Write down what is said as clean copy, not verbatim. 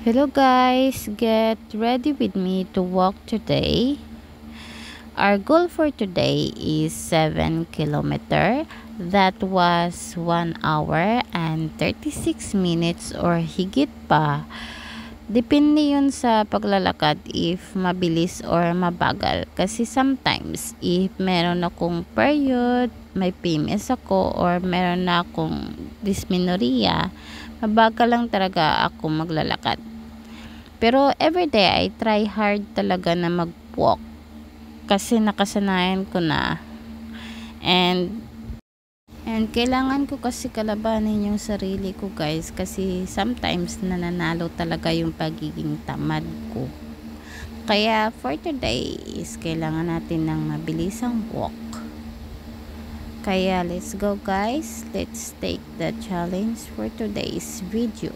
Hello guys, get ready with me to walk today. Our goal for today is 7 kilometer. That was 1 hour and 36 minutes or higit pa. Depende yun sa paglalakad if mabilis or mabagal. Kasi sometimes if meron akong period, may PMS ako or meron na akong dysmenorrhea, mabagal lang talaga ako maglalakad. Pero everyday I try hard talaga na mag-walk kasi nakasanayan ko na. And kailangan ko kasi kalabanin yung sarili ko guys kasi sometimes nananalo talaga yung pagiging tamad ko. Kaya for today is kailangan natin ng mabilisang walk. Kaya let's go guys, let's take the challenge for today's video.